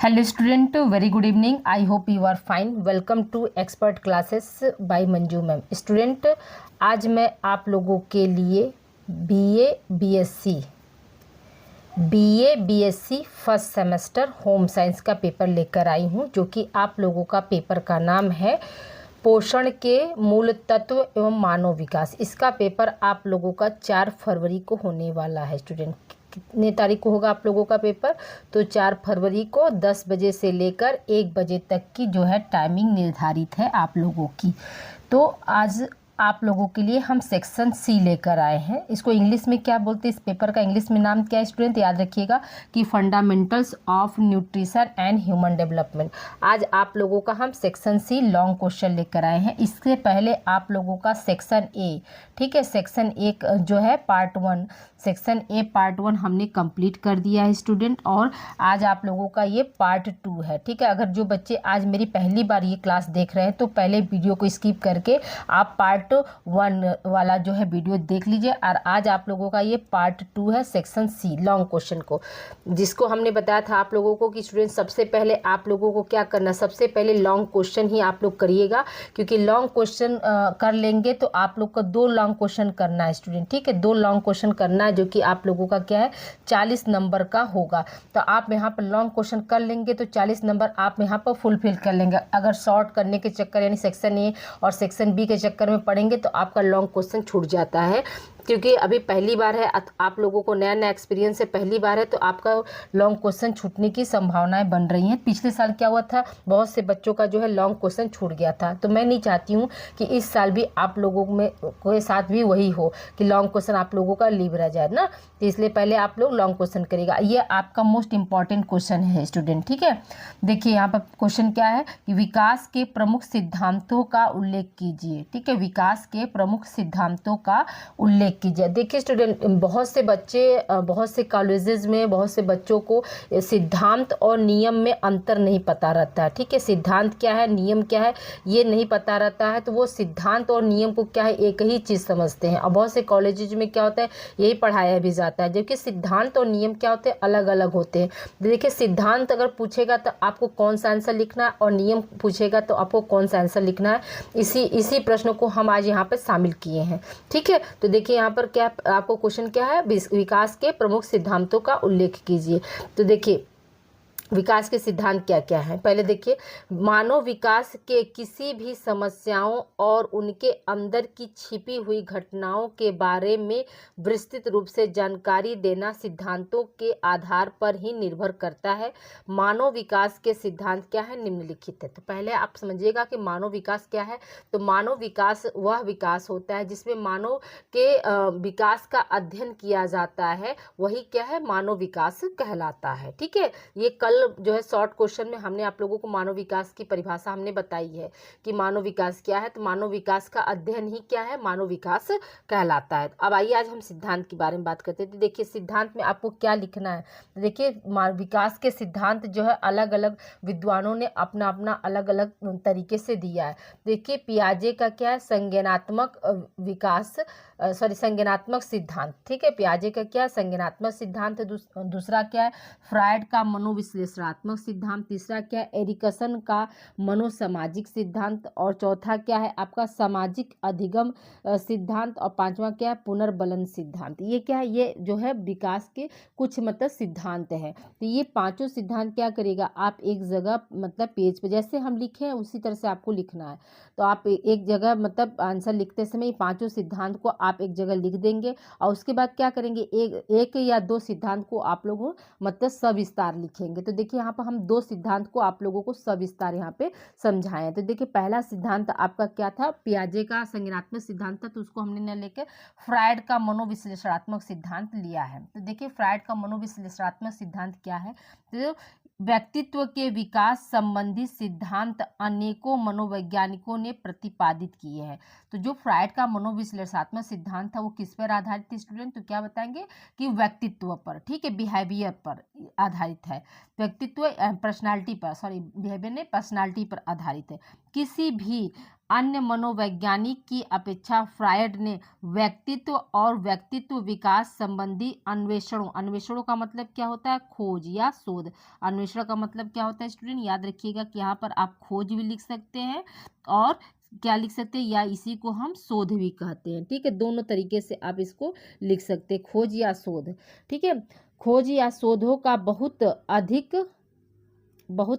Hello student, very good evening. I hope you are fine. Welcome to expert classes by Manju ma'am. Student, आज मैं आप लोगों के लिए BA BSc first semester home science का paper लेकर आई हूँ, जो कि आप लोगों का पेपर का नाम है पोषण के मूल तत्व एवं मानव विकास। इसका पेपर आप लोगों का 4 फरवरी को होने वाला है। स्टूडेंट, कितने तारीख को होगा आप लोगों का पेपर? तो 4 फरवरी को 10 बजे से लेकर 1 बजे तक की जो है टाइमिंग निर्धारित है आप लोगों की। तो आज आप लोगों के लिए हम सेक्शन सी लेकर आए हैं। इसको इंग्लिश में क्या बोलते हैं? इस पेपर का इंग्लिश में नाम क्या है स्टूडेंट? याद रखिएगा कि fundamentals of nutrition and human development. आज आप लोगों का हम सेक्शन सी लॉन्ग क्वेश्चन लेकर आए हैं। इससे पहले आप लोगों का सेक्शन ए, ठीक है, सेक्शन ए जो है पार्ट 1, सेक्शन ए पार्ट 1 हमने कंप्लीट कर दिया है स्टूडेंट, और आज आप लोगों का ये पार्ट 2 है। ठीक है, अगर जो बच्चे आज मेरी पहली बार ये क्लास देख रहे हैं तो पहले वीडियो को स्किप करके आप पार्ट 1 वाला जो है वीडियो देख लीजिए। और आज आप लोगों का ये पार्ट 2 है सेक्शन सी लॉन्ग क्वेश्चन को, जिसको हमने बताया था आप लोगों को कि स्टूडेंट सबसे पहले आप लोगों को क्या करना, सबसे पहले लॉन्ग क्वेश्चन ही आप लोग करिएगा, क्योंकि लॉन्ग क्वेश्चन कर लेंगे तो आप लोग का 2 लॉन्ग क्वेश्चन करना है स्टूडेंट। ठीक है, 2 लॉन्ग क्वेश्चन करना है, जो कि आप लोगों का क्या है 40 नंबर का होगा। तो आप यहाँ पर लॉन्ग क्वेश्चन कर लेंगे तो 40 नंबर आप यहाँ पर फुलफिल कर लेंगे। अगर शॉर्ट करने के चक्कर यानी सेक्शन ए और सेक्शन बी के चक्कर में पढ़ेंगे तो आपका लॉन्ग क्वेश्चन छूट जाता है, क्योंकि अभी पहली बार है, आप लोगों को नया नया एक्सपीरियंस है, पहली बार है, तो आपका लॉन्ग क्वेश्चन छूटने की संभावनाएं बन रही हैं। पिछले साल क्या हुआ था, बहुत से बच्चों का जो है लॉन्ग क्वेश्चन छूट गया था। तो मैं नहीं चाहती हूँ कि इस साल भी आप लोगों में के साथ भी वही हो कि लॉन्ग क्वेश्चन आप लोगों का लीव रह जाए ना। तो इसलिए पहले आप लोग लॉन्ग क्वेश्चन करिएगा। ये आपका मोस्ट इंपॉर्टेंट क्वेश्चन है स्टूडेंट। ठीक है, देखिए यहाँ पर क्वेश्चन क्या है कि विकास के प्रमुख सिद्धांतों का उल्लेख कीजिए। ठीक है, विकास के प्रमुख सिद्धांतों का उल्लेख कीजिए। देखिए स्टूडेंट, बहुत से बच्चे, बहुत से कॉलेजेस में बहुत से बच्चों को सिद्धांत और नियम में अंतर नहीं पता रहता है। ठीक है, सिद्धांत क्या है, नियम क्या है, ये नहीं पता रहता है, तो वो सिद्धांत और नियम को क्या है एक ही चीज़ समझते हैं। और बहुत से कॉलेजेज में क्या होता है यही पढ़ाया भी जाता है, जबकि सिद्धांत और नियम क्या होते हैं, अलग अलग होते हैं। देखिए, सिद्धांत अगर पूछेगा तो आपको कौन सा आंसर लिखना है, और नियम पूछेगा तो आपको कौन सा आंसर लिखना है। इसी प्रश्न को हम आज यहाँ पर शामिल किए हैं। ठीक है, तो देखिए यहाँ पर क्या आपको क्वेश्चन क्या है, विकास के प्रमुख सिद्धांतों का उल्लेख कीजिए। तो देखिए विकास के सिद्धांत क्या क्या हैं, पहले देखिए, मानव विकास के किसी भी समस्याओं और उनके अंदर की छिपी हुई घटनाओं के बारे में विस्तृत रूप से जानकारी देना सिद्धांतों के आधार पर ही निर्भर करता है। मानव विकास के सिद्धांत क्या है, निम्नलिखित है। तो पहले आप समझिएगा कि मानव विकास क्या है। तो मानव विकास वह विकास होता है जिसमें मानव के विकास का अध्ययन किया जाता है, वही क्या है, मानव विकास कहलाता है। ठीक है, ये कल जो है शॉर्ट क्वेश्चन में हमने आप लोगों को मानव विकास की परिभाषा हमने बताई है कि मानव विकास क्या है। तो मानव विकास का अध्ययन ही क्या है, मानव विकास कहलाता है। अब आइए आज हम सिद्धांत के बारे में बात करते हैं। तो देखिए सिद्धांत में आपको क्या लिखना है। तो देखिए विकास के सिद्धांत जो है अलग अलग विद्वानों ने अपना अपना अलग अलग तरीके से दिया है। देखिए पियाजे का क्या है, संज्ञानात्मक विकास, संज्ञानात्मक सिद्धांत। ठीक है, पियाजे का क्या है, संज्ञानात्मक सिद्धांत। दूसरा क्या है, फ्रायड का मनोविश्लेषणात्मक सिद्धांत। तीसरा क्या है, एरिकसन का मनोसामाजिक सिद्धांत। और चौथा क्या है आपका सामाजिक अधिगम सिद्धांत। और पांचवा क्या है, पुनर्बलन सिद्धांत। ये क्या है, ये जो है विकास के कुछ मतलब सिद्धांत हैं। तो ये पांचों सिद्धांत क्या करेगा, आप एक जगह मतलब पेज पे जैसे हम लिखे हैं उसी तरह से आपको लिखना है। तो आप एक जगह मतलब आंसर लिखते समय पांचों सिद्धांत को आप एक जगह लिख देंगे, और उसके बाद क्या करेंगे, एक या 2 सिद्धांत को आप लोग मतलब सविस्तार लिखेंगे। तो देखिए यहाँ पर हम 2 सिद्धांत को आप लोगों को सविस्तार यहाँ पे समझाएं। तो देखिए पहला सिद्धांत आपका क्या था, पियाजे का संज्ञानात्मक सिद्धांत था, तो उसको हमने न लेकर फ्रायड का मनोविश्लेषणात्मक सिद्धांत लिया है। तो देखिए फ्रायड का मनोविश्लेषणात्मक सिद्धांत क्या है, तो व्यक्तित्व के विकास संबंधी सिद्धांत अनेकों मनोवैज्ञानिकों ने प्रतिपादित किए हैं। तो जो फ्रायड का मनोविश्लेषणात्मक सिद्धांत था वो किस पर आधारित थी स्टूडेंट, तो क्या बताएंगे कि व्यक्तित्व पर, ठीक है, बिहेवियर पर आधारित है। व्यक्तित्व पर्सनालिटी पर, सॉरी बिहेवियर ने पर्सनालिटी पर आधारित है। किसी भी अन्य मनोवैज्ञानिक की अपेक्षा फ्रायड ने व्यक्तित्व और व्यक्तित्व विकास संबंधी अन्वेषणों का मतलब क्या होता है? खोज या शोध। अन्वेषण का मतलब क्या होता है स्टूडेंट? याद रखिएगा कि यहाँ पर आप खोज भी लिख सकते हैं और क्या लिख सकते हैं, या इसी को हम शोध भी कहते हैं। ठीक है, दोनों तरीके से आप इसको लिख सकते हैं, खोज या शोध। ठीक है, खोज या शोधों का बहुत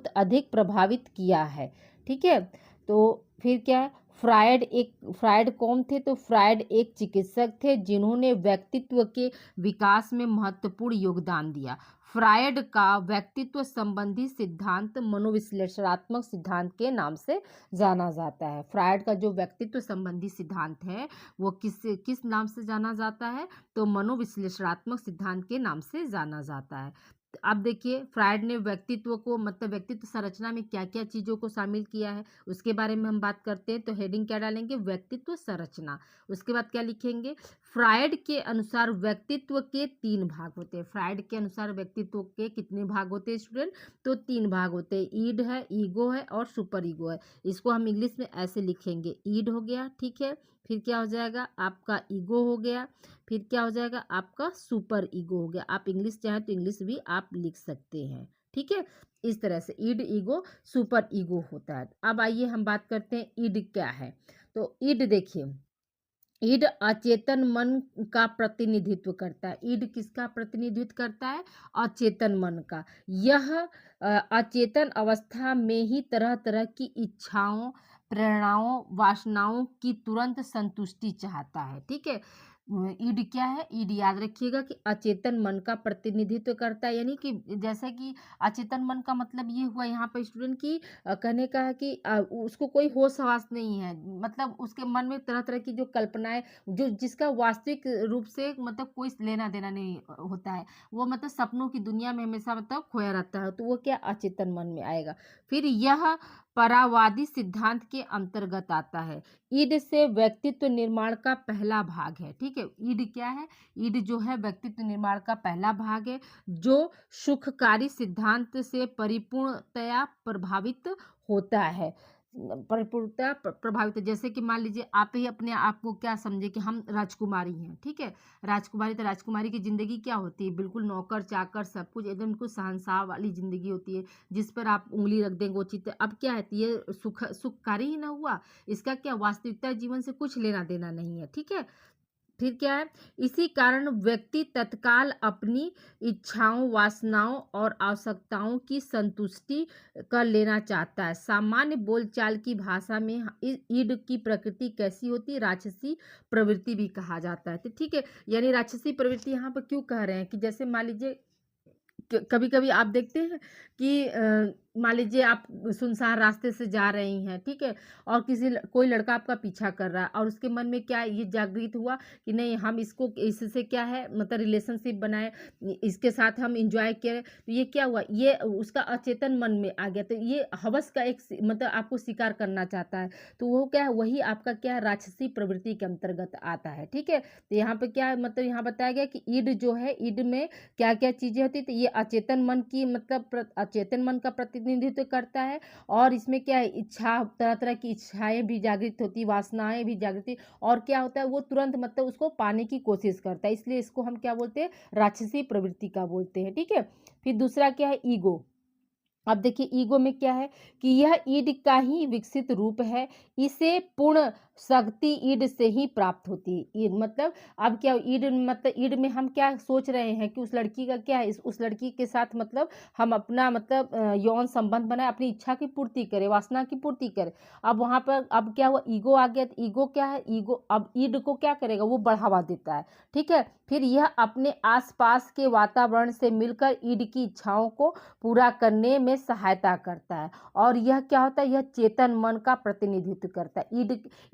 अधिक प्रभावित किया है। ठीक है, तो फिर क्या है, फ्रायड कौन थे? तो फ्रायड एक चिकित्सक थे जिन्होंने व्यक्तित्व के विकास में महत्वपूर्ण योगदान दिया। फ्रायड का व्यक्तित्व संबंधी सिद्धांत मनोविश्लेषणात्मक सिद्धांत के नाम से जाना जाता है। फ्रायड का जो व्यक्तित्व संबंधी सिद्धांत है वो किस नाम से जाना जाता है? तो मनोविश्लेषणात्मक सिद्धांत के नाम से जाना जाता है। अब देखिए, फ्रायड ने व्यक्तित्व को मतलब व्यक्तित्व संरचना में क्या क्या चीज़ों को शामिल किया है उसके बारे में हम बात करते हैं। तो हेडिंग क्या डालेंगे? व्यक्तित्व संरचना। उसके बाद क्या लिखेंगे? फ्रायड के अनुसार व्यक्तित्व के 3 भाग होते हैं। फ्रायड के अनुसार व्यक्तित्व के कितने भाग होते हैं स्टूडेंट? तो 3 भाग होते हैं। ईड है, ईगो है और सुपर ईगो है। इसको हम इंग्लिश में ऐसे लिखेंगे, ईड हो गया, ठीक है, फिर क्या हो जाएगा आपका ईगो हो गया, फिर क्या हो जाएगा आपका सुपर ईगो हो गया। आप इंग्लिश चाहें तो इंग्लिश भी आप लिख सकते हैं। ठीक है, इस तरह से ईड, ईगो, सुपर ईगो होता है। अब आइए हम बात करते हैं ईड क्या है। तो ईड देखिए, ईड अचेतन मन का प्रतिनिधित्व करता है। ईड किसका प्रतिनिधित्व करता है? अचेतन मन का। यह अचेतन अवस्था में ही तरह तरह की इच्छाओं, प्रेरणाओं, वासनाओं की तुरंत संतुष्टि चाहता है। ठीक है, ईड क्या है? ईड याद रखिएगा कि अचेतन मन का प्रतिनिधित्व करता है, यानी कि जैसे कि अचेतन मन का मतलब ये हुआ यहाँ पर स्टूडेंट की कहने का है कि उसको कोई होश हवास नहीं है, मतलब उसके मन में तरह तरह की जो कल्पनाएं, जो जिसका वास्तविक रूप से मतलब कोई लेना देना नहीं होता है, वो मतलब सपनों की दुनिया में हमेशा मतलब खोया रहता है, तो वो क्या अचेतन मन में आएगा। फिर यह परावादी सिद्धांत के अंतर्गत आता है। ईड से व्यक्तित्व निर्माण का पहला भाग है। ठीक है, ईड क्या है? ईड जो है व्यक्तित्व निर्माण का पहला भाग है, जो सुखकारी सिद्धांत से परिपूर्णतया प्रभावित होता है। परिपूर्णता प्रभावित, जैसे कि मान लीजिए आप ही अपने आप को क्या समझे कि हम राजकुमारी हैं। ठीक है, राजकुमारी, तो राजकुमारी की जिंदगी क्या होती है? बिल्कुल नौकर चाकर सब कुछ एकदम बिल्कुल शहंशाह वाली जिंदगी होती है, जिस पर आप उंगली रख देंगे वो चित्त। अब क्या है, ये सुखकारी ही ना हुआ, इसका क्या वास्तविकता जीवन से कुछ लेना देना नहीं है। ठीक है, फिर क्या है, इसी कारण व्यक्ति तत्काल अपनी इच्छाओं, वासनाओं और आवश्यकताओं की संतुष्टि कर लेना चाहता है। सामान्य बोलचाल की भाषा में ईड की प्रकृति कैसी होती है? राक्षसी प्रवृत्ति भी कहा जाता है। तो ठीक है, यानी राक्षसी प्रवृत्ति यहाँ पर क्यों कह रहे हैं कि जैसे मान लीजिए कभी कभी आप देखते हैं कि मान लीजिए आप सुनसान रास्ते से जा रही हैं, ठीक है, और कोई लड़का आपका पीछा कर रहा है और उसके मन में क्या ये जागृत हुआ कि नहीं, हम इससे क्या है मतलब रिलेशनशिप बनाए, इसके साथ हम इंजॉय करें। तो ये क्या हुआ, ये उसका अचेतन मन में आ गया, तो ये हवस का एक मतलब आपको शिकार करना चाहता है, तो वो क्या है, वही आपका क्या है, राक्षसी प्रवृत्ति के अंतर्गत आता है। ठीक है, तो यहाँ पे क्या है, मतलब यहाँ बताया गया कि ईड जो है, ईड में क्या क्या चीजें होती है, तो ये अचेतन मन की मतलब अचेतन मन का प्रतिनिधित्व करता है, और इसमें क्या है, इच्छा, तरह तरह की इच्छाएं भी जागृत होती, वासनाएं भी जागृत, और क्या होता है, वो तुरंत मतलब उसको पाने की कोशिश करता है, इसलिए इसको हम क्या बोलते हैं, राक्षसी प्रवृत्ति का बोलते हैं। ठीक है, फिर दूसरा क्या है, ईगो। अब देखिए ईगो में क्या है कि यह ईड का ही विकसित रूप है, इसे पूर्ण शक्ति ईड से ही प्राप्त होती है। ईड मतलब अब क्या, ईड मतलब ईड में हम क्या सोच रहे हैं कि उस लड़की का क्या है, उस लड़की के साथ मतलब हम अपना मतलब यौन संबंध बनाए, अपनी इच्छा की पूर्ति करें, वासना की पूर्ति करें। अब वहां पर अब क्या हुआ, ईगो आ गया, तो ईगो क्या है, ईगो अब ईड को क्या करेगा, वो बढ़ावा देता है। ठीक है, फिर यह अपने आसपास के वातावरण से मिलकर ईड की इच्छाओं को पूरा करने में सहायता करता है, और यह क्या होता है, यह चेतन मन का प्रतिनिधित्व करता है।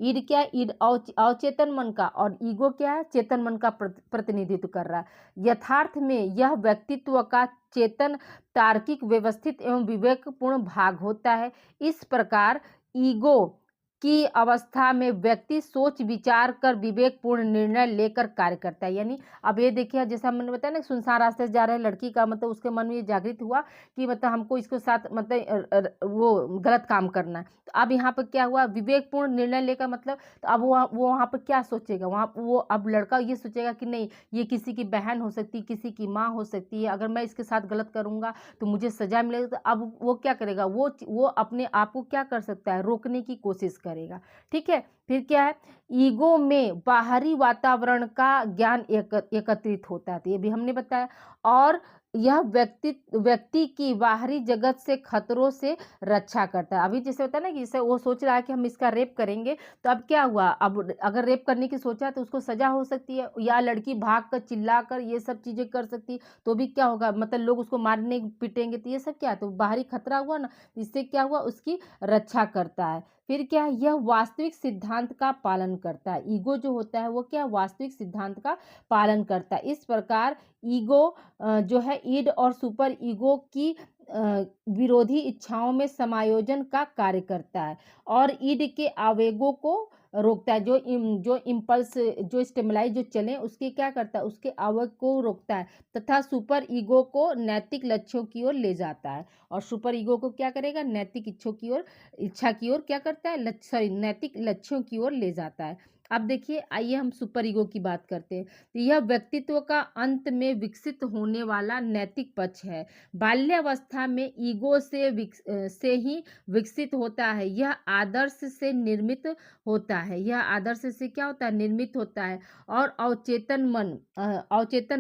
ईड क्या है, ईड अवचेतन मन का, और ईगो क्या है, चेतन मन का प्रतिनिधित्व कर रहा है। यथार्थ में यह व्यक्तित्व का चेतन, तार्किक, व्यवस्थित एवं विवेकपूर्ण भाग होता है। इस प्रकार ईगो की अवस्था में व्यक्ति सोच विचार कर विवेकपूर्ण निर्णय लेकर कार्य करता है। यानी अब ये देखिए, जैसा मैंने बताया ना, सुनसान रास्ते से जा रहे लड़की का मतलब उसके मन में ये जागृत हुआ कि मतलब हमको इसके साथ मतलब वो गलत काम करना है। तो अब यहाँ पर क्या हुआ, विवेकपूर्ण निर्णय लेकर मतलब, तो अब वो वहाँ पर क्या सोचेगा, वहाँ वो अब लड़का ये सोचेगा कि नहीं, ये किसी की बहन हो सकती है, किसी की माँ हो सकती है, अगर मैं इसके साथ गलत करूँगा तो मुझे सजा मिलेगी। तो अब वो क्या करेगा, वो अपने आप को क्या कर सकता है, रोकने की कोशिश करेगा। ठीक है, फिर क्या है, ईगो में बाहरी वातावरण का ज्ञान एकत्रित होता है, तो ये भी हमने बताया। और यह व्यक्ति की बाहरी जगत से खतरों से रक्षा करता है। अभी जैसे होता है ना कि जैसे वो सोच रहा है कि हम इसका रेप करेंगे, तो अब क्या हुआ, अब अगर रेप करने की सोचा तो उसको सजा हो सकती है, या लड़की भाग कर चिल्ला कर ये सब चीजें कर सकती है, तो भी क्या होगा, मतलब लोग उसको मारने पीटेंगे, तो ये सब क्या है, तो बाहरी खतरा हुआ ना, इससे क्या हुआ, उसकी रक्षा करता है। फिर क्या है, यह वास्तविक सिद्धांत का पालन करता है। ईगो जो होता है वो क्या, वास्तविक सिद्धांत का पालन करता है। इस प्रकार ईगो जो है ईड और सुपर ईगो की विरोधी इच्छाओं में समायोजन का कार्य करता है और ईड के आवेगों को रोकता है। जो इम्पल्स, जो स्टिमुलाई जो चले, उसके क्या करता है, उसके आवेग को रोकता है तथा सुपर ईगो को नैतिक लक्ष्यों की ओर ले जाता है। और सुपर ईगो को क्या करेगा, नैतिक इच्छा की ओर क्या करता है, नैतिक लक्ष्यों की ओर ले जाता है। अब देखिए, आइए हम सुपर ईगो की बात करते हैं। तो यह व्यक्तित्व का अंत में विकसित होने वाला नैतिक पक्ष है। बाल्यावस्था में ईगो से ही विकसित होता है। यह आदर्श से निर्मित होता है। यह आदर्श से क्या होता है, निर्मित होता है और अवचेतन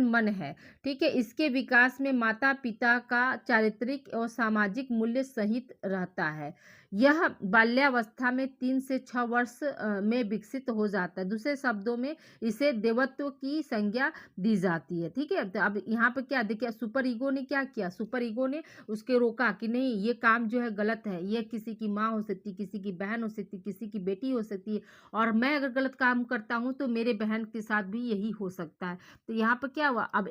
मन है। ठीक है, इसके विकास में माता पिता का चारित्रिक और सामाजिक मूल्य सहित रहता है। यह बाल्यावस्था में 3 से 6 वर्ष में विकसित हो जाता है। दूसरे शब्दों में इसे देवत्व की संज्ञा दी जाती है। ठीक है, तो अब यहाँ पर क्या देखिए, सुपर ईगो ने क्या किया, सुपर ईगो ने उसके रोका कि नहीं, ये काम जो है गलत है, ये किसी की माँ हो सकती, किसी की बहन हो सकती, किसी की बेटी हो सकती है, और मैं अगर गलत काम करता हूँ तो मेरे बहन के साथ भी यही हो सकता है। तो यहाँ पर क्या हुआ, अब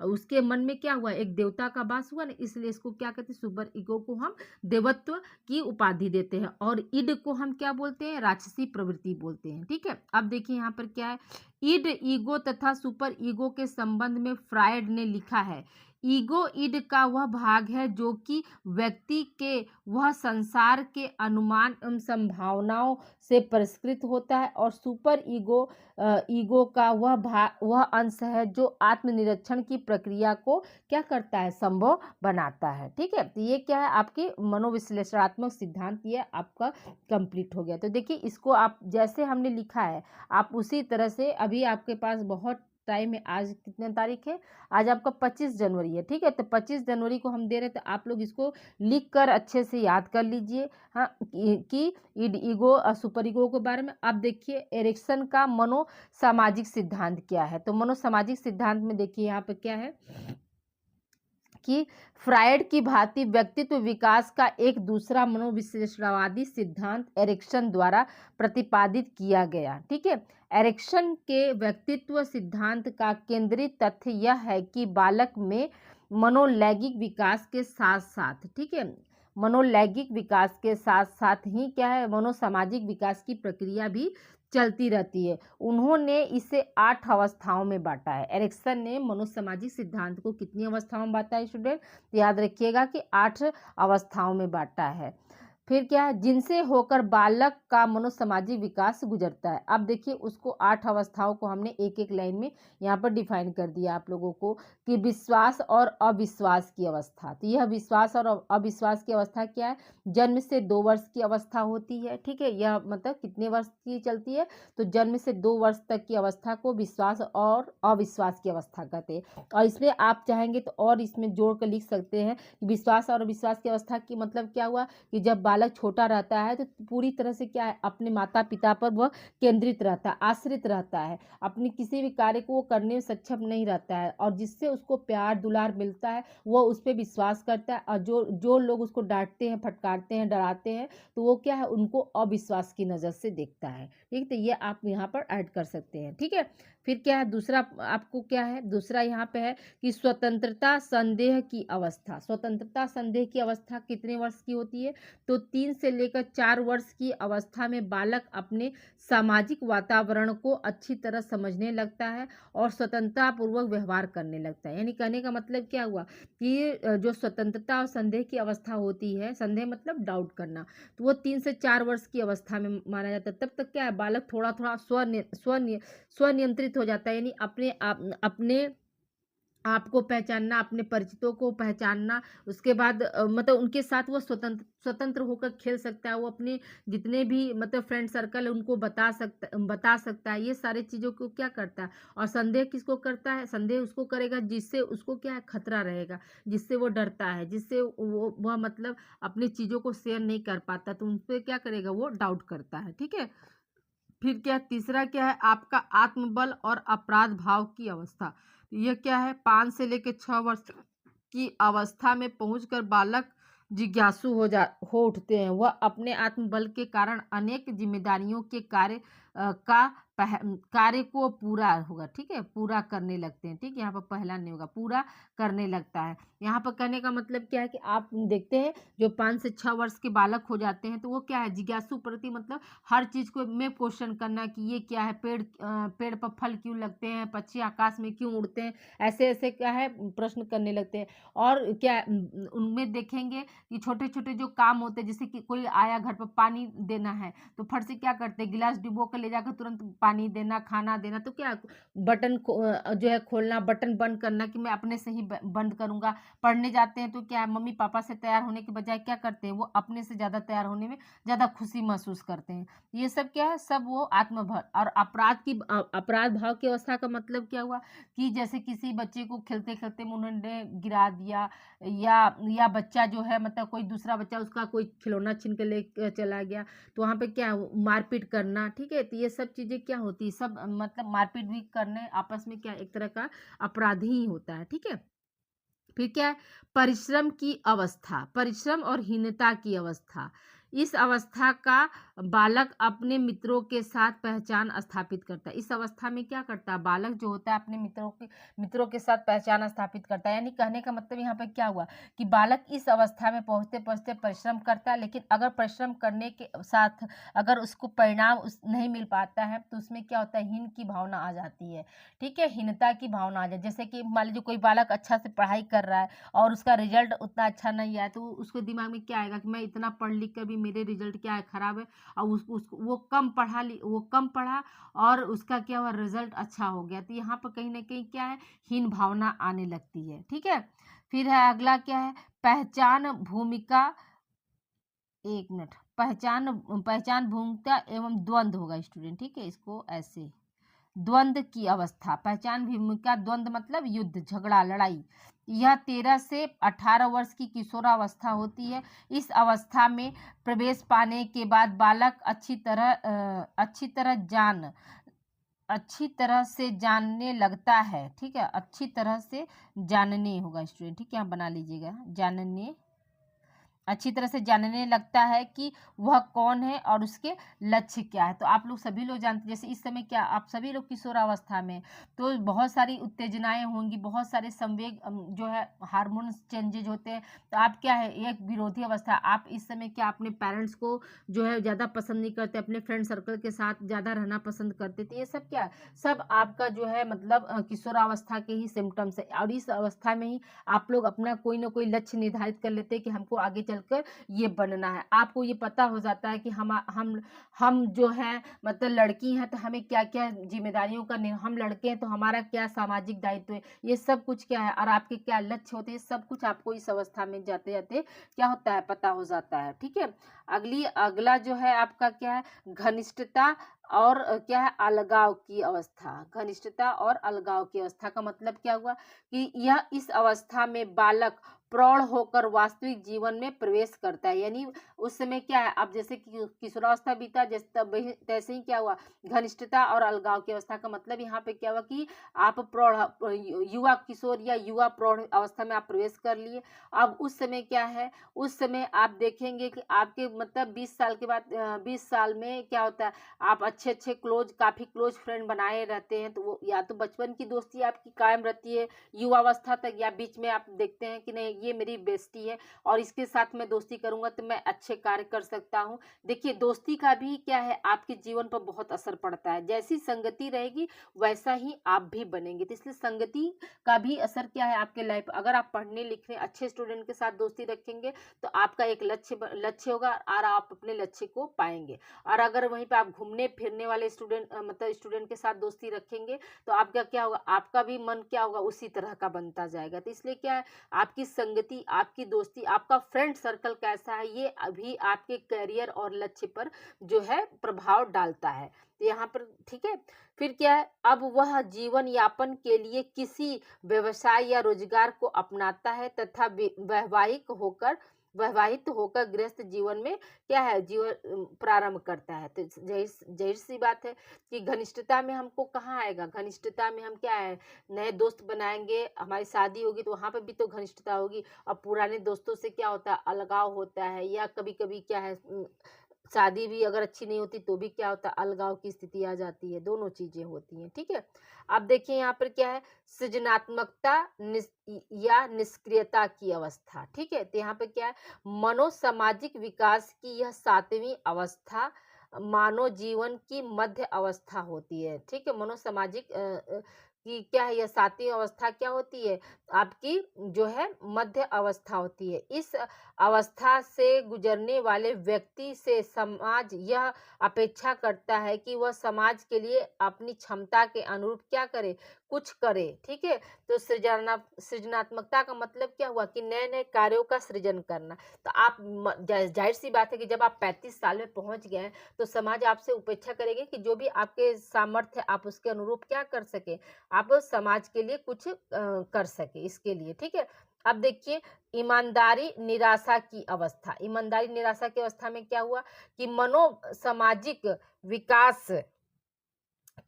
उसके मन में क्या हुआ, एक देवता का वास हुआ ना, इसलिए इसको क्या कहते हैं, सुपर ईगो को हम देवत्व की उपाधि देते हैं और ईड को हम क्या बोलते हैं, राक्षसी प्रवृत्ति बोलते हैं। ठीक है, अब देखिए यहाँ पर क्या है, ईड, ईगो तथा सुपर ईगो के संबंध में फ्रायड ने लिखा है, ईगो ईड का वह भाग है जो कि व्यक्ति के वह संसार के अनुमान एवं संभावनाओं से परिष्कृत होता है और सुपर ईगो का वह अंश है जो आत्मनिरीक्षण की प्रक्रिया को क्या करता है, संभव बनाता है। ठीक है, तो ये क्या है, आपके मनोविश्लेषणात्मक सिद्धांत, ये आपका कंप्लीट हो गया। तो देखिए, इसको आप जैसे हमने लिखा है आप उसी तरह से, अभी आपके पास बहुत टाइम है। आज कितने तारीख है, आज आपका 25 जनवरी है। ठीक है, तो 25 जनवरी को हम दे रहे, तो आप लोग इसको लिख कर अच्छे से याद कर लीजिए। हाँ, कि ईड, ईगो और सुपर ईगो के बारे में। अब देखिए, एरिक्सन का मनोसामाजिक सिद्धांत क्या है। तो मनोसामाजिक सिद्धांत में देखिए यहाँ पे क्या है कि फ्रायड की भांति व्यक्तित्व विकास का एक दूसरा मनोविश्लेषणवादी सिद्धांत एरिक्सन द्वारा प्रतिपादित किया गया। ठीक है, एरिक्सन के व्यक्तित्व सिद्धांत का केंद्रीय तथ्य यह है कि बालक में मनोलैंगिक विकास के साथ साथ, ठीक है, मनोलैंगिक विकास के साथ साथ ही क्या है, मनोसामाजिक विकास की प्रक्रिया भी चलती रहती है। उन्होंने इसे 8 अवस्थाओं में बांटा है। एरिक्सन ने मनोसामाजिक सिद्धांत को कितनी अवस्थाओं में बांटा है स्टूडेंट, याद रखिएगा कि 8 अवस्थाओं में बांटा है। फिर क्या है, जिनसे होकर बालक का मनोसामाजिक विकास गुजरता है। अब देखिए, उसको 8 अवस्थाओं को हमने एक एक लाइन में यहाँ पर डिफाइन कर दिया आप लोगों को कि विश्वास और अविश्वास की अवस्था। तो यह विश्वास और अविश्वास की अवस्था क्या है, जन्म से 2 वर्ष की अवस्था होती है। ठीक है, यह मतलब कितने वर्ष की चलती है, तो जन्म से 2 वर्ष तक की अवस्था को विश्वास और अविश्वास की अवस्था कहते हैं। और इसमें आप चाहेंगे तो और इसमें जोड़ कर लिख सकते हैं कि विश्वास और अविश्वास की अवस्था की मतलब क्या हुआ कि जब बालक छोटा रहता है तो पूरी तरह से क्या है, अपने माता पिता पर वह केंद्रित रहता है, आश्रित रहता है, अपने किसी भी कार्य को वो करने में सक्षम नहीं रहता है, और जिससे उसको प्यार दुलार मिलता है वो उस पर विश्वास करता है, और जो लोग उसको डांटते हैं, फटकारते हैं, डराते हैं, तो वो क्या है, उनको अविश्वास की नज़र से देखता है। ठीक, तो ये आप यहाँ पर ऐड कर सकते हैं। ठीक है, फिर क्या है, दूसरा आपको क्या है, दूसरा यहाँ पे है कि स्वतंत्रता संदेह की अवस्था। स्वतंत्रता संदेह की अवस्था कितने वर्ष की होती है, तो 3 से लेकर 4 वर्ष की अवस्था में बालक अपने सामाजिक वातावरण को अच्छी तरह समझने लगता है और स्वतंत्रतापूर्वक व्यवहार करने लगता है। यानी कहने का मतलब क्या हुआ कि जो स्वतंत्रता और संदेह की अवस्था होती है, संदेह मतलब डाउट करना, तो वो 3 से 4 वर्ष की अवस्था में माना जाता है। तब तक क्या है, बालक थोड़ा-थोड़ा स्वनियंत्रित हो जाता है, यानी अपने आपको पहचानना, अपने परिचितों को पहचानना, उसके बाद मतलब उनके साथ वो स्वतंत्र होकर खेल सकता है। वो अपने जितने भी मतलब फ्रेंड सर्कल है उनको बता सकता है। ये सारी चीज़ों को क्या करता है, और संदेह किसको करता है? संदेह उसको करेगा जिससे उसको क्या है, खतरा रहेगा, जिससे वो डरता है, जिससे वो वह मतलब अपनी चीज़ों को शेयर नहीं कर पाता, तो उन पे क्या करेगा, वो डाउट करता है। ठीक है? फिर क्या है, तीसरा क्या है, आपका आत्मबल और अपराध भाव की अवस्था। ये क्या है, 5 से लेकर 6 वर्ष की अवस्था में पहुंचकर बालक जिज्ञासु हो उठते हैं। वह अपने आत्मबल के कारण अनेक जिम्मेदारियों के कार्य को पूरा होगा, ठीक है, पूरा करने लगते हैं। ठीक, यहाँ पर पहला नहीं होगा, पूरा करने लगता है। यहाँ पर कहने का मतलब क्या है कि आप देखते हैं जो 5 से 6 वर्ष के बालक हो जाते हैं तो वो क्या है, जिज्ञासु प्रति मतलब हर चीज को में क्वेश्चन करना कि ये क्या है, पेड़ पर फल क्यों लगते हैं, पक्षी आकाश में क्यों उड़ते हैं, ऐसे ऐसे क्या है प्रश्न करने लगते हैं। और क्या उनमें देखेंगे कि छोटे छोटे जो काम होते हैं, जैसे कि कोई आया घर पर पानी देना है तो फट से क्या करते हैं, गिलास डिब्बो कर ले जाकर तुरंत पानी देना, खाना देना, तो क्या जो है खोलना, बटन बंद करना कि मैं अपने से ही बंद करूंगा। पढ़ने जाते हैं तो क्या है, मम्मी पापा से तैयार होने के बजाय क्या करते हैं, वो अपने से ज्यादा तैयार होने में ज्यादा खुशी महसूस करते हैं। ये सब क्या है, सब वो आत्मबल और अपराध भाव की अवस्था का मतलब क्या हुआ कि जैसे किसी बच्चे को खेलते खेलते में उन्होंने गिरा दिया, या बच्चा जो है मतलब कोई दूसरा बच्चा उसका कोई खिलौना छीन के ले चला गया, तो वहां पे क्या मारपीट करना। ठीक है, तो ये सब चीजें क्या होती है, सब मतलब मारपीट भी करने आपस में क्या एक तरह का अपराध ही होता है। ठीक है, फिर क्या है, परिश्रम की अवस्था, परिश्रम और हीनता की अवस्था। इस अवस्था का बालक अपने मित्रों के साथ पहचान स्थापित करता है। इस अवस्था में क्या करता है, बालक जो होता है अपने मित्रों के साथ पहचान स्थापित करता है। यानी कहने का मतलब यहाँ पे क्या हुआ कि बालक इस अवस्था में पहुंचते पहुंचते परिश्रम करता है, लेकिन अगर परिश्रम करने के साथ अगर उसको परिणाम नहीं मिल पाता है तो उसमें क्या होता है, हीन की भावना आ जाती है। ठीक है, हीनता की भावना आ जाए। जैसे कि मान लीजिए कोई बालक अच्छा से पढ़ाई कर रहा है और उसका रिजल्ट उतना अच्छा नहीं आया, तो उसके दिमाग में क्या आएगा कि मैं इतना पढ़ लिख कर भी मेरे रिजल्ट क्या है, खराब है। और वो कम पढ़ा और उसका क्या हुआ, रिजल्ट अच्छा हो गया, तो यहाँ पर कहीं ना कहीं क्या है, हीन भावना आने लगती है। ठीक है, फिर है अगला क्या है, पहचान भूमिका, एक मिनट, पहचान भूमिका एवं द्वंद्व होगा स्टूडेंट। ठीक है, इसको ऐसे द्वंद्व की अवस्था, पहचान भूमिका द्वंद्व मतलब युद्ध, झगड़ा, लड़ाई। यह 13 से 18 वर्ष की किशोरावस्था होती है। इस अवस्था में प्रवेश पाने के बाद बालक अच्छी तरह से जानने लगता है। ठीक है, अच्छी तरह से जानने होगा स्टूडेंट। ठीक है, आप बना लीजिएगा, अच्छी तरह से जानने लगता है कि वह कौन है और उसके लक्ष्य क्या है। तो आप लोग सभी लोग जानते हैं, जैसे इस समय क्या आप सभी लोग किशोरावस्था में, तो बहुत सारी उत्तेजनाएं होंगी, बहुत सारे संवेग जो है हार्मोन्स चेंजेज होते हैं। तो आप क्या है, एक विरोधी अवस्था, आप इस समय क्या अपने पेरेंट्स को जो है ज़्यादा पसंद नहीं करते, अपने फ्रेंड सर्कल के साथ ज़्यादा रहना पसंद करते। तो ये सब क्या है, सब आपका जो है मतलब किशोरावस्था के ही सिम्टम्स है। और इस अवस्था में ही आप लोग अपना कोई ना कोई लक्ष्य निर्धारित कर लेते हैं कि हमको आगे चलकर ये बनना है। आपको ये पता हो जाता है कि हम जो है मतलब लड़की हैं तो हमें क्या क्या जिम्मेदारियों का, हम लड़के हैं तो हमारा क्या सामाजिक दायित्व है, ये सब कुछ क्या है, और आपके क्या लक्ष्य होते हैं, सब कुछ आपको इस अवस्था में जाते जाते क्या होता है, पता हो जाता है। ठीक है, अगला जो है आपका क्या है, घनिष्ठता और क्या है, अलगाव की अवस्था। घनिष्ठता और अलगाव की अवस्था का मतलब क्या हुआ कि यह इस अवस्था में बालक प्रौढ़ होकर वास्तविक जीवन में प्रवेश करता है। यानी उस समय क्या है, अब जैसे कि किशोरावस्था बीता तैसे ही क्या हुआ, घनिष्ठता और अलगाव की अवस्था का मतलब यहाँ पे क्या हुआ कि आप युवा किशोर या युवा प्रौढ़ अवस्था में आप प्रवेश कर लिए। अब उस समय क्या है, उस समय आप देखेंगे कि आपके मतलब 20 साल के बाद 20 साल में क्या होता है, आप अच्छे काफी क्लोज फ्रेंड बनाए रहते हैं। तो वो या तो बचपन की दोस्ती आपकी कायम रहती है युवावस्था तक, या बीच में आप देखते हैं कि नहीं ये मेरी बेस्टी है और इसके साथ मैं दोस्ती करूंगा तो मैं अच्छे कार्य कर सकता हूँ। देखिए, दोस्ती का भी क्या है, आपके जीवन पर बहुत असर पड़ता है। जैसी संगति रहेगी वैसा ही आप भी बनेंगे। तो इसलिए संगति का भी असर क्या है आपके लाइफ। अगर आप पढ़ने लिखने अच्छे स्टूडेंट के साथ दोस्ती रखेंगे तो आपका एक लक्ष्य होगा और आप अपने लक्ष्य को पाएंगे। और अगर वहीं पे आप घूमने फिरने वाले स्टूडेंट मतलब स्टूडेंट के साथ दोस्ती रखेंगे तो आपका क्या होगा, आपका भी मन क्या होगा उसी तरह का बनता जाएगा। तो इसलिए क्या है, आपकी संगति, आपकी दोस्ती, आपका फ्रेंड सर्कल कैसा है, ये अभी आपके करियर और लक्ष्य पर जो है प्रभाव डालता है। तो यहाँ पर ठीक है। फिर क्या है, अब वह जीवन यापन के लिए किसी व्यवसाय या रोजगार को अपनाता है तथा वैवाहिक होकर गृहस्थ जीवन में क्या है, जीवन प्रारंभ करता है। तो जाहिर सी बात है कि घनिष्ठता में हमको कहाँ आएगा, घनिष्ठता में हम क्या है, नए दोस्त बनाएंगे, हमारी शादी होगी तो वहाँ पे भी तो घनिष्ठता होगी। और पुराने दोस्तों से क्या होता है, अलगाव होता है, या कभी कभी क्या है शादी भी अगर अच्छी नहीं होती तो भी क्या होता है, अलगाव की स्थिति आ जाती है। दोनों चीजें होती हैं। ठीक है। अब देखिए यहाँ पर क्या है, सृजनात्मकता या निष्क्रियता की अवस्था। ठीक है। तो यहाँ पे क्या है, मनोसामाजिक विकास की यह 7वीं अवस्था मानव जीवन की मध्य अवस्था होती है। ठीक है। मनोसामाजिक की क्या है, यह 7वीं अवस्था क्या होती है, आपकी जो है मध्य अवस्था होती है। इस अवस्था से गुजरने वाले व्यक्ति से समाज यह अपेक्षा करता है कि वह समाज के लिए अपनी क्षमता के अनुरूप क्या करे, कुछ करे। ठीक है। तो सृजनात्मकता का मतलब क्या हुआ कि नए नए कार्यों का सृजन करना। तो आप जाहिर सी बात है कि जब आप 35 साल में पहुंच गए हैं तो समाज आपसे उपेक्षा करेगी कि जो भी आपके सामर्थ्य है आप उसके अनुरूप क्या कर सके, आप समाज के लिए कुछ कर सके इसके लिए। ठीक है। अब देखिए, ईमानदारी निराशा की अवस्था। ईमानदारी निराशा की अवस्था में क्या हुआ कि मनोसामाजिक विकास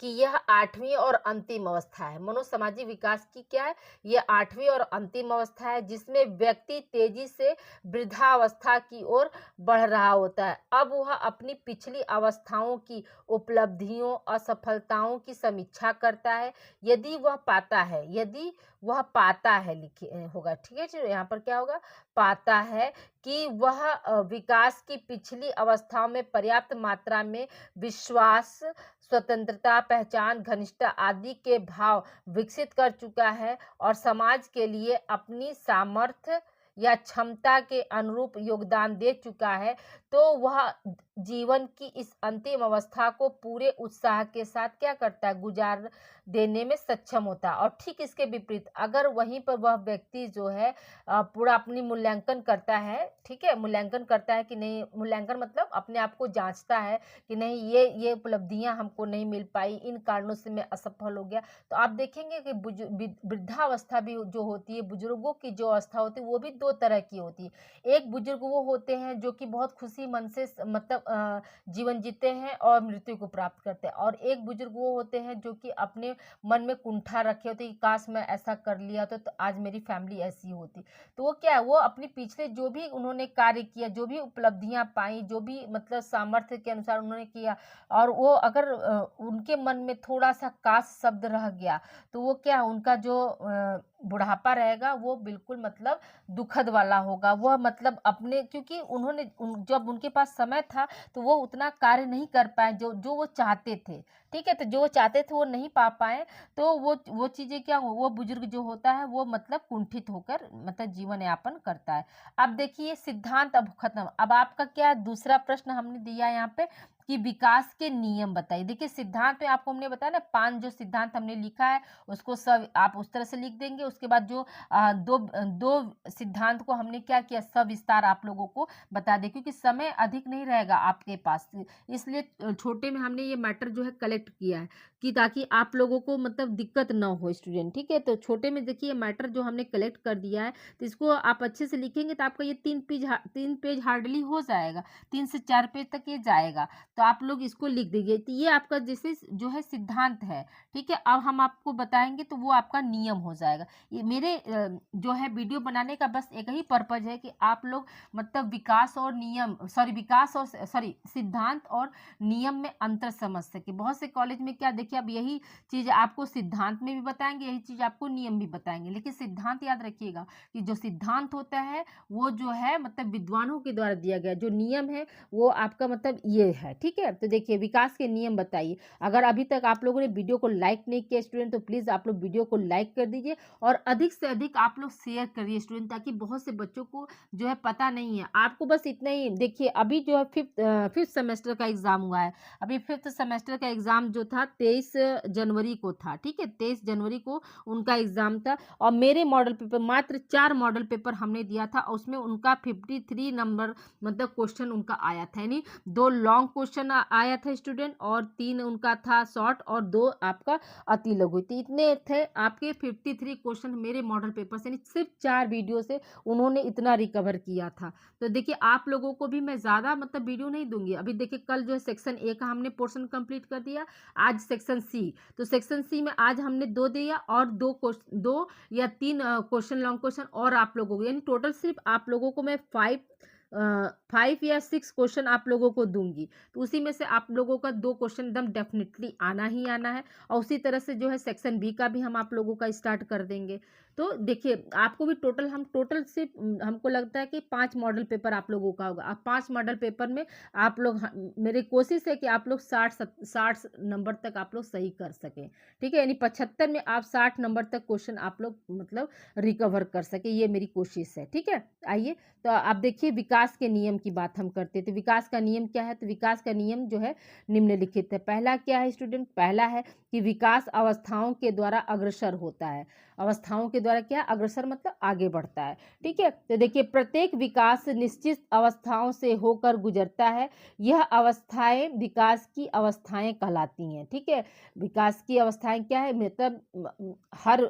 कि यह 8वीं और अंतिम अवस्था है। मनोसामाजिक विकास की क्या है, यह 8वीं और अंतिम अवस्था है जिसमें व्यक्ति तेजी से वृद्धावस्था की ओर बढ़ रहा होता है। अब वह अपनी पिछली अवस्थाओं की उपलब्धियों, असफलताओं की समीक्षा करता है। यदि वह पाता है लिखे होगा। ठीक है। चलो यहाँ पर क्या होगा, पाता है कि वह विकास की पिछली अवस्थाओं में पर्याप्त मात्रा में विश्वास, स्वतंत्रता, पहचान, घनिष्ठता आदि के भाव विकसित कर चुका है और समाज के लिए अपनी सामर्थ्य या क्षमता के अनुरूप योगदान दे चुका है, तो वह जीवन की इस अंतिम अवस्था को पूरे उत्साह के साथ क्या करता है, गुजार देने में सक्षम होता है। और ठीक इसके विपरीत अगर वहीं पर वह व्यक्ति जो है पूरा अपनी मूल्यांकन करता है। ठीक है। मूल्यांकन करता है कि नहीं, मूल्यांकन मतलब अपने आप को जांचता है कि नहीं ये उपलब्धियां हमको नहीं मिल पाई, इन कारणों से मैं असफल हो गया। तो आप देखेंगे कि वृद्धावस्था भी जो होती है, बुजुर्गों की जो अवस्था होती है वो भी 2 तरह की होती है। एक बुजुर्ग वो होते हैं जो कि बहुत खुशी मन से मतलब जीवन जीते हैं और मृत्यु को प्राप्त करते हैं, और एक बुजुर्ग वो होते हैं जो कि अपने मन में कुंठा रखे होते कि काश मैं ऐसा कर लिया तो आज मेरी फैमिली ऐसी होती। तो वो क्या है, वो अपनी पिछले जो भी उन्होंने कार्य किया, जो भी उपलब्धियां पाई, जो भी मतलब सामर्थ्य के अनुसार उन्होंने किया, और वो अगर उनके मन में थोड़ा सा काश शब्द रह गया तो वो क्या, उनका जो बुढ़ापा रहेगा वो बिल्कुल मतलब दुखद वाला होगा। वह मतलब अपने, क्योंकि उन्होंने जब उनके पास समय था तो वो उतना कार्य नहीं कर पाए जो वो चाहते थे। ठीक है। तो जो वो चाहते थे वो नहीं पा पाए, तो वो चीजें क्या, वो बुजुर्ग जो होता है वो मतलब कुंठित होकर मतलब जीवन यापन करता है। अब देखिए सिद्धांत अब खत्म। अब आपका क्या है, दूसरा प्रश्न हमने दिया यहाँ पे कि विकास के नियम बताइए। देखिए सिद्धांत में आपको हमने बताया ना, 5 जो सिद्धांत हमने लिखा है उसको सब आप उस तरह से लिख देंगे। उसके बाद जो दो सिद्धांत को हमने क्या किया, सविस्तार आप लोगों को बता दे, क्योंकि समय अधिक नहीं रहेगा आपके पास, इसलिए छोटे में हमने ये मैटर जो है कलेक्ट किया है कि ताकि आप लोगों को मतलब दिक्कत ना हो स्टूडेंट। ठीक है। तो छोटे में देखिए मैटर जो हमने कलेक्ट कर दिया है तो इसको आप अच्छे से लिखेंगे तो आपका ये 3 पेज हार्डली हो जाएगा, 3 से 4 पेज तक ये जाएगा। तो आप लोग इसको लिख दीजिए। तो ये आपका जैसे जो है सिद्धांत है। ठीक है। अब हम आपको बताएंगे तो वो आपका नियम हो जाएगा। ये मेरे जो है वीडियो बनाने का बस एक ही पर्पज है कि आप लोग मतलब सिद्धांत और नियम में अंतर समझ सके। बहुत से कॉलेज में क्या देखिए, अब यही चीज़ आपको सिद्धांत में भी बताएंगे, यही चीज़ आपको नियम भी बताएंगे, लेकिन सिद्धांत याद रखिएगा कि जो सिद्धांत होता है वो जो है मतलब विद्वानों के द्वारा दिया गया, जो नियम है वो आपका मतलब ये है, ठीक है। तो देखिए विकास के नियम बताइए। अगर अभी तक आप लोगों ने वीडियो को लाइक नहीं किया स्टूडेंट, तो प्लीज़ आप लोग वीडियो को लाइक कर दीजिए और अधिक से अधिक आप लोग शेयर करिए स्टूडेंट, ताकि बहुत से बच्चों को जो है पता नहीं है। आपको बस इतना ही देखिए, अभी जो है फिफ्थ सेमेस्टर का एग्ज़ाम हुआ है। अभी फिफ्थ सेमेस्टर का एग्ज़ाम जो था 23 जनवरी को था, ठीक है, 23 जनवरी को उनका एग्ज़ाम था। और मेरे मॉडल पेपर मात्र 4 मॉडल पेपर हमने दिया था, और उसमें उनका 53 नंबर मतलब क्वेश्चन उनका आया था, यानी 2 लॉन्ग क्वेश्चन आया था स्टूडेंट, और 3 उनका था शॉर्ट, और 2 आपका अति लघु। तो इतने थे आपके 53 क्वेश्चन मेरे मॉडल पेपर से, सिर्फ 4 वीडियो से उन्होंने इतना रिकवर किया था। तो देखिए आप लोगों को भी मैं ज़्यादा मतलब वीडियो नहीं दूंगी। अभी देखिए कल जो है सेक्शन ए का हमने पोर्शन कंप्लीट कर दिया, आज सेक्शन सी, तो सेक्शन सी में आज हमने 2 दिया, और 2 या 3 क्वेश्चन लॉन्ग क्वेश्चन और आप लोगों को, यानी टोटल सिर्फ आप लोगों को मैं 5 या 6 क्वेश्चन आप लोगों को दूंगी। तो उसी में से आप लोगों का 2 क्वेश्चन एकदम डेफिनेटली आना ही आना है। और उसी तरह से जो है सेक्शन बी का भी हम आप लोगों का स्टार्ट कर देंगे। तो देखिए आपको भी टोटल सिर्फ हमको लगता है कि 5 मॉडल पेपर आप लोगों का होगा। अब 5 मॉडल पेपर में आप लोग, मेरी कोशिश है कि आप लोग 60 नंबर तक आप लोग सही कर सकें, ठीक है, यानी 75 में आप 60 नंबर तक क्वेश्चन आप लोग मतलब रिकवर कर सके, ये मेरी कोशिश है, ठीक है। आइए तो आप देखिए विकास के नियम की बात हम करते हैं। तो विकास का नियम क्या है? तो विकास का नियम जो है निम्नलिखित है। पहला क्या है स्टूडेंट? पहला है कि विकास अवस्थाओं के द्वारा अग्रसर होता है। अवस्थाओं के द्वारा क्या? अग्रसर मतलब आगे बढ़ता है, ठीक है। तो देखिए प्रत्येक विकास निश्चित अवस्थाओं से होकर गुजरता है। यह अवस्थाएं विकास की अवस्थाएं कहलाती हैं, ठीक है। विकास की अवस्थाएं क्या है? मतलब हर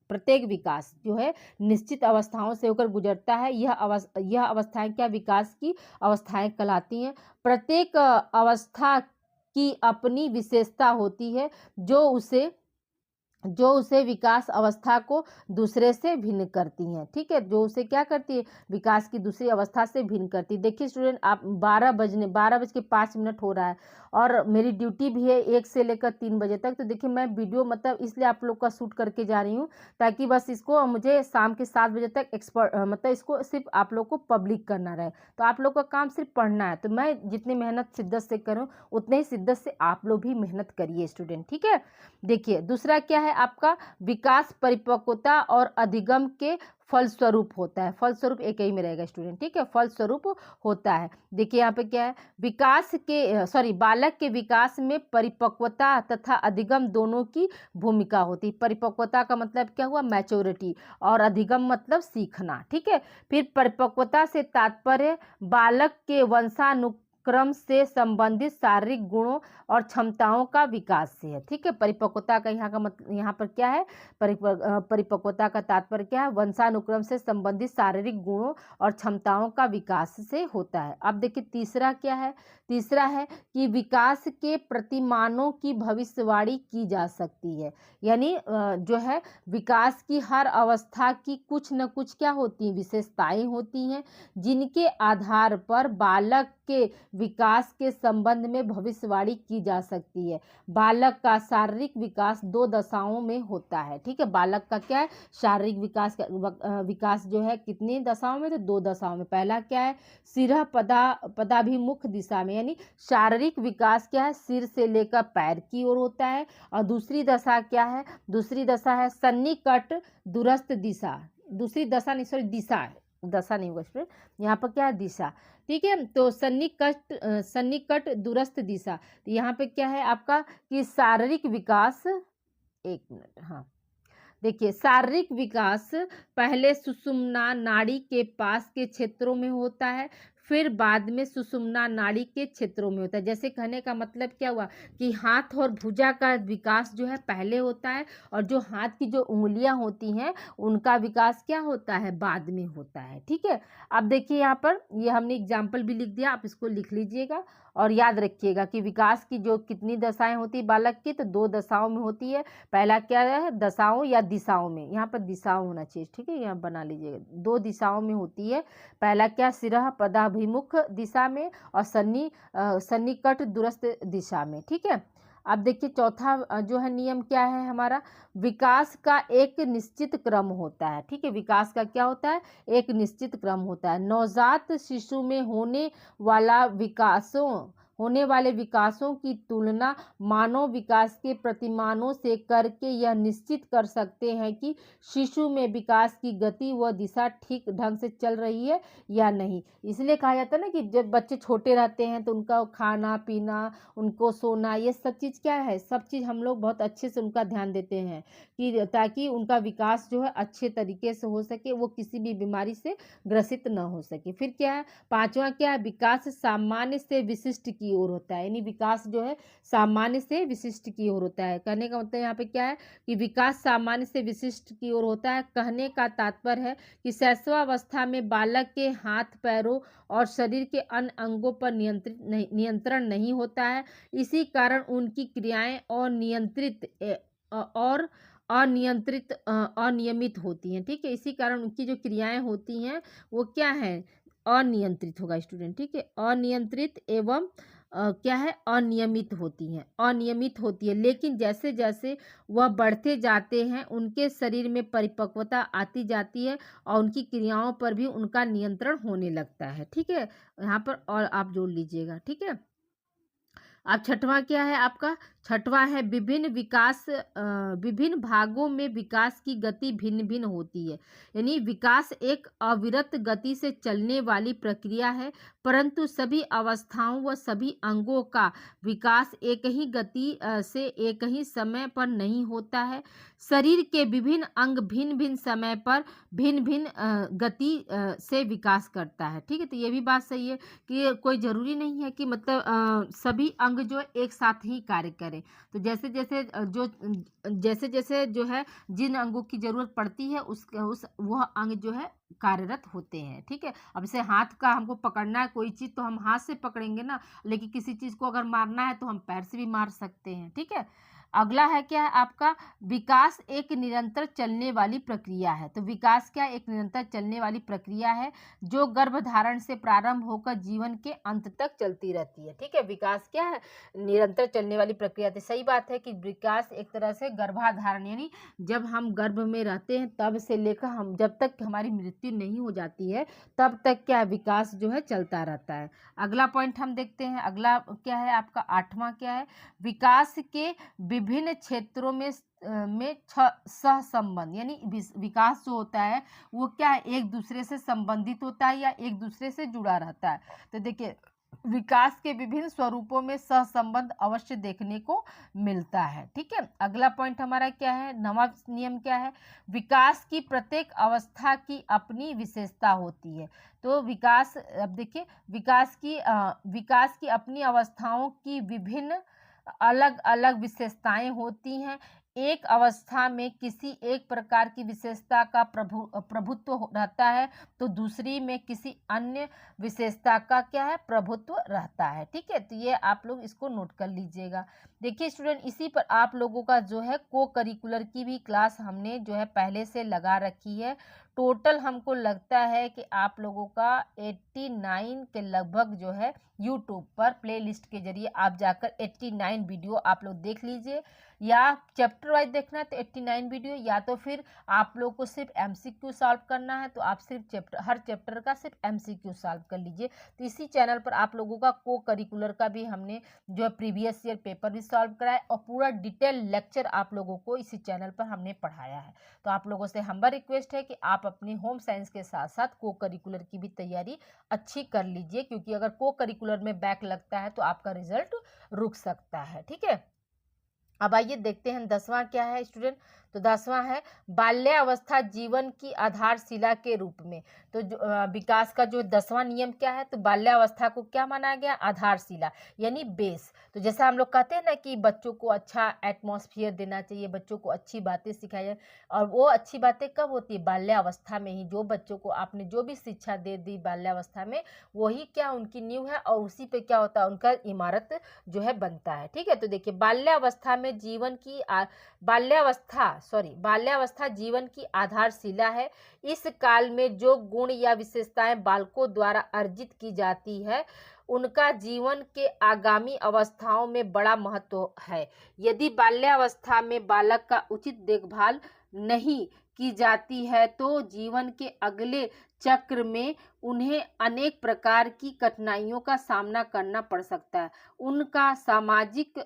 प्रत्येक विकास जो है निश्चित अवस्थाओं से होकर गुजरता है। यह अवस्थाएं क्या? विकास की अवस्थाएं कहलाती हैं। प्रत्येक अवस्था की अपनी विशेषता होती है जो उसे विकास अवस्था को दूसरे से भिन्न करती हैं, ठीक है, जो उसे क्या करती है? विकास की दूसरी अवस्था से भिन्न करती है। देखिए स्टूडेंट, आप 12:05 हो रहा है, और मेरी ड्यूटी भी है 1 से लेकर 3 बजे तक। तो देखिए मैं वीडियो मतलब इसलिए आप लोग का शूट करके जा रही हूँ, ताकि बस इसको मुझे शाम के 7 बजे तक मतलब इसको सिर्फ आप लोग को पब्लिक करना रहे। तो आप लोग का काम सिर्फ पढ़ना है। तो मैं जितनी मेहनत शिद्दत से करूँ, उतने ही शिद्दत से आप लोग भी मेहनत करिए स्टूडेंट, ठीक है। देखिए दूसरा क्या है आपका? विकास परिपक्वता और अधिगम के फलस्वरूप होता है। फलस्वरूप एक ही में रहेगा स्टूडेंट, ठीक है, फलस्वरूप होता है। देखिए यहाँ पे क्या है? बालक के विकास में परिपक्वता तथा अधिगम दोनों की भूमिका होती है। परिपक्वता का मतलब क्या हुआ? मैच्योरिटी, और अधिगम मतलब सीखना, ठीक है। फिर परिपक्वता से तात्पर्य बालक के वंशानुक्रम से संबंधित शारीरिक गुणों और क्षमताओं का विकास से है, ठीक है। परिपक्वता का यहाँ पर क्या है? परिपक्वता का तात्पर्य क्या है? वंशानुक्रम से संबंधित शारीरिक गुणों और क्षमताओं का विकास से होता है। अब देखिए तीसरा क्या है? तीसरा है कि विकास के प्रतिमानों की भविष्यवाणी की जा सकती है। यानी जो है विकास की हर अवस्था की कुछ न कुछ क्या होती है? विशेषताएं होती हैं, जिनके आधार पर बालक के विकास के संबंध में भविष्यवाणी की जा सकती है। बालक का शारीरिक विकास 2 दशाओं में होता है, ठीक है। बालक का क्या है? शारीरिक विकास जो है कितनी दशाओं में? तो 2 दशाओं में। पहला क्या है? सिरः पदाभिमुख दिशा में, यानी शारीरिक विकास क्या है? सिर से लेकर पैर की ओर होता है। और दूसरी दशा क्या है? दूसरी दशा है सन्निकट दूरस्थ दिशा। दूसरी दशा नहीं, सॉरी, दिशा है, दशा नहीं होगा स्टूडेंट, यहाँ पर क्या है? दिशा, ठीक है। तो सन्निकट दूरस्थ दिशा। तो यहाँ पे क्या है आपका कि शारीरिक विकास, एक मिनट, हाँ, देखिए शारीरिक विकास पहले सुषुम्ना नाड़ी के पास के क्षेत्रों में होता है, फिर बाद में सुषुम्ना नाड़ी के क्षेत्रों में होता है। जैसे कहने का मतलब क्या हुआ कि हाथ और भुजा का विकास जो है पहले होता है, और जो हाथ की जो उंगलियां होती हैं उनका विकास क्या होता है? बाद में होता है, ठीक है। अब देखिए यहाँ पर ये हमने एग्जाम्पल भी लिख दिया, आप इसको लिख लीजिएगा और याद रखिएगा कि विकास की जो कितनी दशाएं होती है बालक की? तो 2 दशाओं में होती है। पहला क्या है? दशाओं या दिशाओं में, यहाँ पर दिशाओं होना चाहिए, ठीक है, यहाँ बना लीजिएगा। 2 दिशाओं में होती है। पहला क्या? सिरः पदाभिमुख दिशा में, और सन्निकट दूरस्थ दिशा में, ठीक है। अब देखिए चौथा जो है नियम क्या है हमारा, विकास का एक निश्चित क्रम होता है। ठीक है, विकास का क्या होता है, एक निश्चित क्रम होता है। नवजात शिशु में होने वाले विकासों की तुलना मानव विकास के प्रतिमानों से करके यह निश्चित कर सकते हैं कि शिशु में विकास की गति व दिशा ठीक ढंग से चल रही है या नहीं। इसलिए कहा जाता है ना कि जब बच्चे छोटे रहते हैं तो उनका खाना पीना, उनको सोना, ये सब चीज़ क्या है, सब चीज़ हम लोग बहुत अच्छे से उनका ध्यान देते हैं कि ताकि उनका विकास जो है अच्छे तरीके से हो सके, वो किसी भी बीमारी से ग्रसित न हो सके। फिर क्या है, पांचवा क्या है, विकास सामान्य से विशिष्ट की ओर होता है। यानी विकास जो है सामान्य से विशिष्ट की ओर होता है। कहने का मतलब यहाँ पे क्या है कि विकास सामान्य से विशिष्ट की ओर होता है। कहने का तात्पर्य है कि शैशवावस्था में बालक के हाथ पैरों और शरीर के अन्य अंगों पर नियंत्रण नहीं होता है। इसी कारण उनकी क्रियाएं अनियमित होती हैं। ठीक है, इसी कारण उनकी जो क्रियाएं होती हैं वो क्या है, अनियंत्रित होगा स्टूडेंट। ठीक है, अनियंत्रित एवं क्या है, अनियमित होती है। लेकिन जैसे जैसे वह बढ़ते जाते हैं उनके शरीर में परिपक्वता आती जाती है और उनकी क्रियाओं पर भी उनका नियंत्रण होने लगता है। ठीक है, यहाँ पर और आप जोड़ लीजिएगा। ठीक है, अब छठवां क्या है आपका, छठवां है विभिन्न भागों में विकास की गति भिन्न भिन्न होती है। यानी विकास एक अविरत गति से चलने वाली प्रक्रिया है, परंतु सभी अवस्थाओं व सभी अंगों का विकास एक ही गति से एक ही समय पर नहीं होता है। शरीर के विभिन्न अंग भिन्न भिन्न समय पर भिन्न भिन्न गति से विकास करता है। ठीक है, तो ये भी बात सही है कि कोई ज़रूरी नहीं है कि मतलब सभी अंग जो है एक साथ ही कार्य करें। तो जैसे जैसे जो है जिन अंगों की ज़रूरत पड़ती है उस वह अंग जो है कार्यरत होते हैं। ठीक है, अब जैसे हाथ का हमको पकड़ना है कोई चीज़ तो हम हाथ से पकड़ेंगे ना, लेकिन किसी चीज़ को अगर मारना है तो हम पैर से भी मार सकते हैं। ठीक है, अगला है क्या है आपका, विकास एक निरंतर चलने वाली प्रक्रिया है। तो विकास क्या, एक निरंतर चलने वाली प्रक्रिया है जो गर्भधारण से प्रारंभ होकर जीवन के अंत तक चलती रहती है। ठीक है, विकास क्या है, निरंतर चलने वाली प्रक्रिया। तो सही बात है कि विकास एक तरह से गर्भाधारण यानी जब हम गर्भ में रहते हैं तब से लेकर हम जब तक हमारी मृत्यु नहीं हो जाती है तब तक क्या विकास जो है चलता रहता है। अगला पॉइंट हम देखते हैं, अगला क्या है आपका, आठवां क्या है, विकास के विभिन्न क्षेत्रों में सहसंबंध। यानी विकास जो होता है वो क्या है, एक दूसरे से संबंधित होता है या एक दूसरे से जुड़ा रहता है। तो देखिए विकास के विभिन्न स्वरूपों में सहसंबंध अवश्य देखने को मिलता है। ठीक है, अगला पॉइंट हमारा क्या है, नवा नियम क्या है, विकास की प्रत्येक अवस्था की अपनी विशेषता होती है। तो विकास, अब देखिए विकास की अपनी अवस्थाओं की विभिन्न अलग अलग विशेषताएं होती हैं। एक अवस्था में किसी एक प्रकार की विशेषता का प्रभुत्व रहता है तो दूसरी में किसी अन्य विशेषता का क्या है, प्रभुत्व रहता है। ठीक है, तो ये आप लोग इसको नोट कर लीजिएगा। देखिए स्टूडेंट, इसी पर आप लोगों का जो है को करिकुलर की भी क्लास हमने जो है पहले से लगा रखी है। टोटल हमको लगता है कि आप लोगों का 89 के लगभग जो है यूट्यूब पर प्लेलिस्ट के जरिए आप जाकर 89 वीडियो आप लोग देख लीजिए, या चैप्टर वाइज देखना है तो 89 वीडियो, या तो फिर आप लोग को सिर्फ एमसीक्यू सॉल्व करना है तो आप सिर्फ हर चैप्टर का सिर्फ एमसीक्यू सॉल्व कर लीजिए। तो इसी चैनल पर आप लोगों का को करिकुलर का भी हमने जो है प्रीवियस ईयर पेपर भी सॉल्व कराया और पूरा डिटेल लेक्चर आप लोगों को इसी चैनल पर हमने पढ़ाया है। तो आप लोगों से हम्बल रिक्वेस्ट है कि आप अपनी होम साइंस के साथ साथ को करिकुलर की भी तैयारी अच्छी कर लीजिए, क्योंकि अगर को करिकुलर में बैक लगता है तो आपका रिजल्ट रुक सकता है। ठीक है, अब आइए देखते हैं 10वां क्या है स्टूडेंट। तो 10वां है बाल्यावस्था जीवन की आधारशिला के रूप में। तो विकास का जो 10वां नियम क्या है, तो बाल्यावस्था को क्या माना गया, आधारशिला यानी बेस। तो जैसा हम लोग कहते हैं ना कि बच्चों को अच्छा एटमॉस्फेयर देना चाहिए, बच्चों को अच्छी बातें सिखाई जाए, और वो अच्छी बातें कब होती है, बाल्यावस्था में ही। जो बच्चों को आपने जो भी शिक्षा दे दी बाल्यावस्था में, वही क्या उनकी नींव है और उसी पे क्या होता है, उनका इमारत जो है बनता है। ठीक है, तो देखिए बाल्यावस्था में बाल्यावस्था बाल्यावस्था जीवन की आधारशिला है। इस काल में जो गुण या विशेषताएं बालकों द्वारा अर्जित की जाती है उनका जीवन के आगामी अवस्थाओं में बड़ा महत्व है। यदि बाल्यावस्था में बालक का उचित देखभाल नहीं की जाती है तो जीवन के अगले चक्र में उन्हें अनेक प्रकार की कठिनाइयों का सामना करना पड़ सकता है। उनका सामाजिक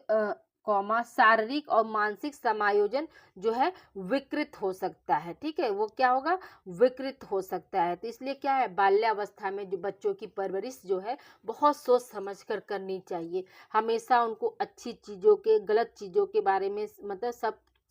शारीरिक और मानसिक समायोजन जो है विकृत हो सकता है। ठीक है, वो क्या होगा, विकृत हो सकता है। तो इसलिए क्या है, बाल्यावस्था में जो बच्चों की परवरिश जो है बहुत सोच समझ कर करनी चाहिए। हमेशा उनको अच्छी चीज़ों के, गलत चीज़ों के बारे में, मतलब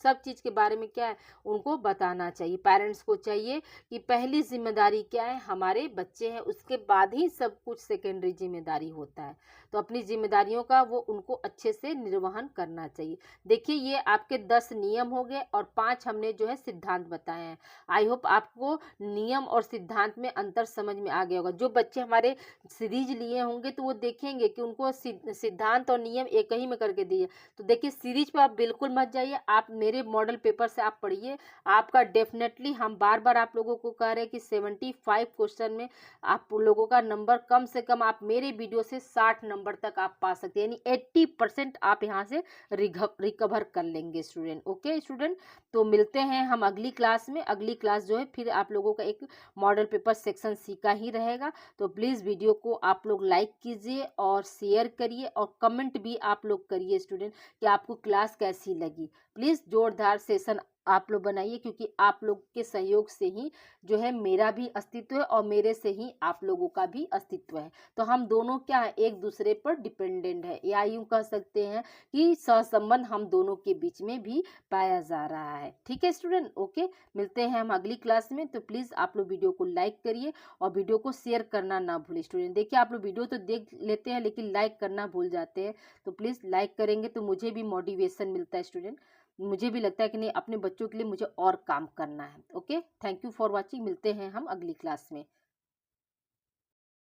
सब चीज़ के बारे में क्या है उनको बताना चाहिए। पेरेंट्स को चाहिए कि पहली जिम्मेदारी क्या है, हमारे बच्चे हैं, उसके बाद ही सब कुछ सेकेंडरी जिम्मेदारी होता है। तो अपनी जिम्मेदारियों का वो उनको अच्छे से निर्वहन करना चाहिए। देखिए, ये आपके 10 नियम हो गए और 5 हमने जो है सिद्धांत बताए हैं। आई होप आपको नियम और सिद्धांत में अंतर समझ में आ गया होगा। जो बच्चे हमारे सीरीज लिए होंगे तो वो देखेंगे कि उनको सिद्धांत और नियम एक ही में करके दिए। तो देखिए, सीरीज पर आप बिल्कुल मत जाइए, आप मेरे मॉडल पेपर से आप पढ़िए। आपका डेफिनेटली, हम बार बार आप लोगों को कह रहे हैं कि 75 क्वेश्चन में आप लोगों का नंबर कम से कम, आप मेरे वीडियो से 60 नंबर तक आप पा सकते हैं, यानी 80% आप यहाँ से रिकवर कर लेंगे स्टूडेंट। ओके स्टूडेंट, तो मिलते हैं हम अगली क्लास में। अगली क्लास जो है फिर आप लोगों का एक मॉडल पेपर सेक्शन सी का ही रहेगा। तो प्लीज़ वीडियो को आप लोग लाइक कीजिए और शेयर करिए और कमेंट भी आप लोग करिए स्टूडेंट कि आपको क्लास कैसी लगी। प्लीज़ जोरदार सेशन आप लोग बनाइए, क्योंकि आप लोग के सहयोग से ही जो है मेरा भी अस्तित्व है और मेरे से ही आप लोगों का भी अस्तित्व है। तो हम दोनों क्या है, एक दूसरे पर डिपेंडेंट है, या यूँ कह सकते हैं कि सहसंबंध हम दोनों के बीच में भी पाया जा रहा है। ठीक है स्टूडेंट, ओके, मिलते हैं हम अगली क्लास में। तो प्लीज़ आप लोग वीडियो को लाइक करिए और वीडियो को शेयर करना ना भूलिए स्टूडेंट। देखिए, आप लोग वीडियो तो देख लेते हैं लेकिन लाइक करना भूल जाते हैं। तो प्लीज़ लाइक करेंगे तो मुझे भी मोटिवेशन मिलता है स्टूडेंट। मुझे भी लगता है कि नहीं, अपने बच्चों के लिए मुझे और काम करना है। Okay, thank you for watching. मिलते हैं हम अगली क्लास में।